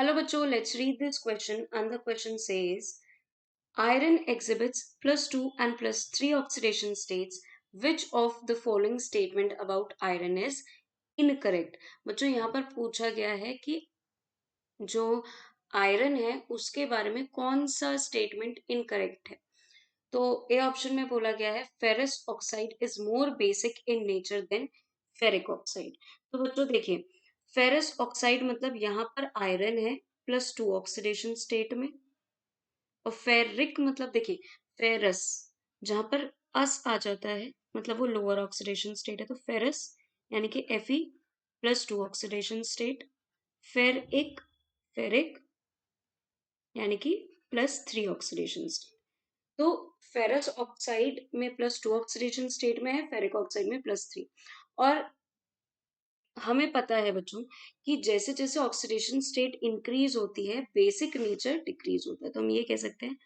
Hello bachcho, let's read this question and the question says iron exhibits +2 and +3 oxidation states. Which of the following statement about iron is incorrect? बच्चों यहाँ पर पूछा गया है कि जो आयरन है उसके बारे में कौन सा स्टेटमेंट इनकरेक्ट है। तो ए ऑप्शन में बोला गया है ferrous oxide is more basic in nature than ferric oxide. तो बच्चों देखिए, फेरस ऑक्साइड मतलब यहाँ पर आयरन है +2 ऑक्सीडेशन स्टेट में, और फेरिक मतलब देखिए फेरस जहां पर अस आ जाता है मतलब वो लोअर ऑक्सीडेशन स्टेट है, तो फेरस यानी कि Fe+2 oxidation state, ferric ferric यानी कि +3 ऑक्सीडेशन स्टेट। तो फेरस ऑक्साइड में +2 ऑक्सीडेशन स्टेट में है, फेरिक ऑक्साइड में +3। और हमें पता है बच्चों कि जैसे जैसे ऑक्सीडेशन स्टेट इंक्रीज होती है बेसिक नेचर डिक्रीज होता है। तो हम ये कह सकते हैं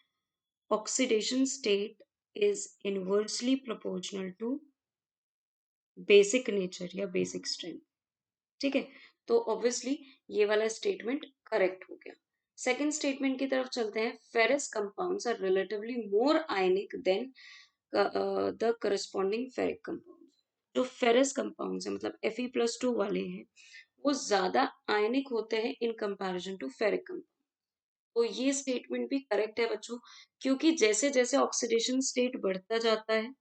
oxidation state is inversely proportional to basic nature या बेसिक स्ट्रेंथ। ठीक है, तो ऑब्वियसली ये वाला स्टेटमेंट करेक्ट हो गया। सेकेंड स्टेटमेंट की तरफ चलते हैं। Ferrous compounds are relatively more ionic than the corresponding ferric compound. जो फेरस कंपाउंड्स है मतलब Fe+2 वाले हैं वो ज्यादा आयनिक होते हैं in comparison to ferric compound. तो ये स्टेटमेंट भी करेक्ट है बच्चों, क्योंकि जैसे जैसे ऑक्सीडेशन स्टेट बढ़ता जाता है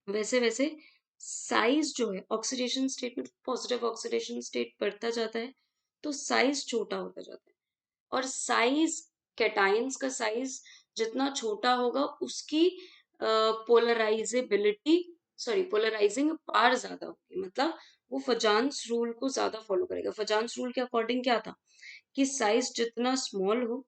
वैसे वैसे साइज जो है ऑक्सीडेशन स्टेट में पॉजिटिव ऑक्सीडेशन स्टेट बढ़ता जाता है तो साइज छोटा होता जाता है। और साइज कैटाइंस का साइज जितना छोटा होगा उसकी पोलराइजेबिलिटी सॉरी पोलराइजिंग पावर ज्यादा होगी, मतलब वो फजान्स रूल को ज्यादा फॉलो करेगा। फजान्स रूल के अकॉर्डिंग क्या था कि साइज जितना स्मॉल हो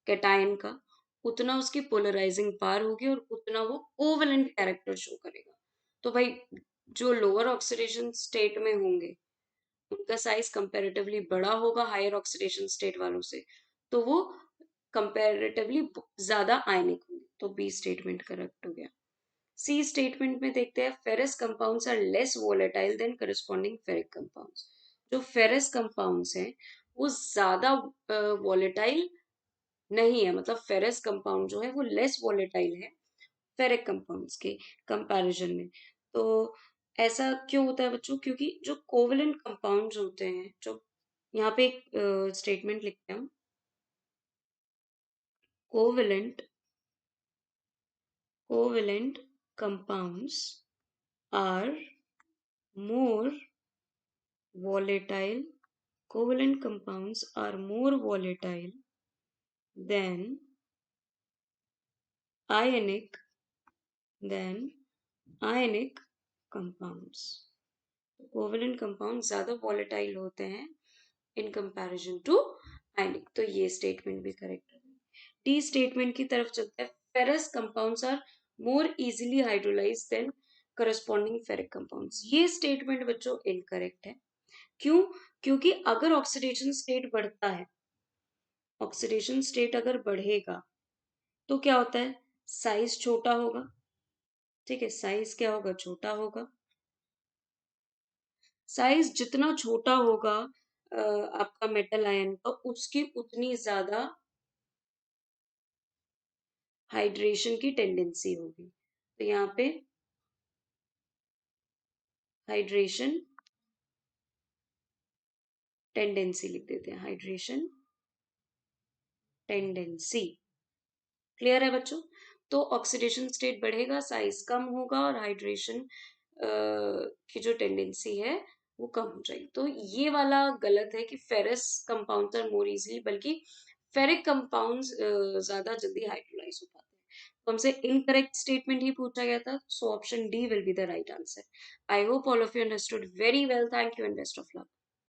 कैटायन का उतना उसकी पोलराइजिंग पावर होगी और उतना वो कोवेलेंट कैरेक्टर शो करेगा। तो भाई जो लोअर ऑक्सीडेशन स्टेट में होंगे उनका साइज कंपैरेटिवली बड़ा होगा हायर ऑक्सीडेशन स्टेट वालों से, तो वो कंपैरेटिवली ज्यादा आयनिक होंगे। तो बी स्टेटमेंट करेक्ट हो गया। सी स्टेटमेंट में देखते हैं ferrous compounds are less volatile than corresponding ferric compounds. जो फेरस कंपाउंड्स हैं वो ज्यादा वोलेटाइल नहीं है, मतलब फेरस कंपाउंड जो है वो लेस वॉलेटाइल है फेरिक कंपाउंड्स के कंपैरिजन में। तो ऐसा क्यों होता है बच्चों, क्योंकि जो कोवेलेंट कंपाउंड्स होते हैं, जो यहाँ पे एक स्टेटमेंट लिखते हैं हम, covalent covalent compounds are more volatile covalent compounds are more volatile than ionic than ionic compounds। Covalent compound ज्यादा वॉलेटाइल होते हैं इन कंपैरिजन टू आयनिक। तो ये स्टेटमेंट भी करेक्ट है। डी स्टेटमेंट की तरफ चलते हैं। Ferrous compounds are more easily hydrolyse than corresponding ferric compounds. ये स्टेटमेंट बच्चों इनकरेक्ट है। क्यों? क्योंकि अगर ऑक्सीडेशन स्टेट बढ़ता है, ऑक्सीडेशन स्टेट अगर बढ़ेगा तो क्या होता है, साइज छोटा होगा। ठीक है, साइज क्या होगा, छोटा होगा। साइज जितना छोटा होगा आपका मेटल आयन का उसकी उतनी ज्यादा हाइड्रेशन की टेंडेंसी होगी। तो यहाँ पे हाइड्रेशन टेंडेंसी लिख देते हैं, हाइड्रेशन टेंडेंसी। क्लियर है बच्चों? तो ऑक्सीडेशन स्टेट बढ़ेगा, साइज कम होगा और हाइड्रेशन की जो टेंडेंसी है वो कम हो जाएगी। तो ये वाला गलत है कि ferrous compounds are more easily, बल्कि फेरिक कंपाउंड्स ज्यादा जल्दी हाइड्रोलाइज हो पाते हैं। तो हमसे इनकरेक्ट स्टेटमेंट ही पूछा गया था, so option D will be the right answer. I hope all of you understood very well. Thank you and best of luck.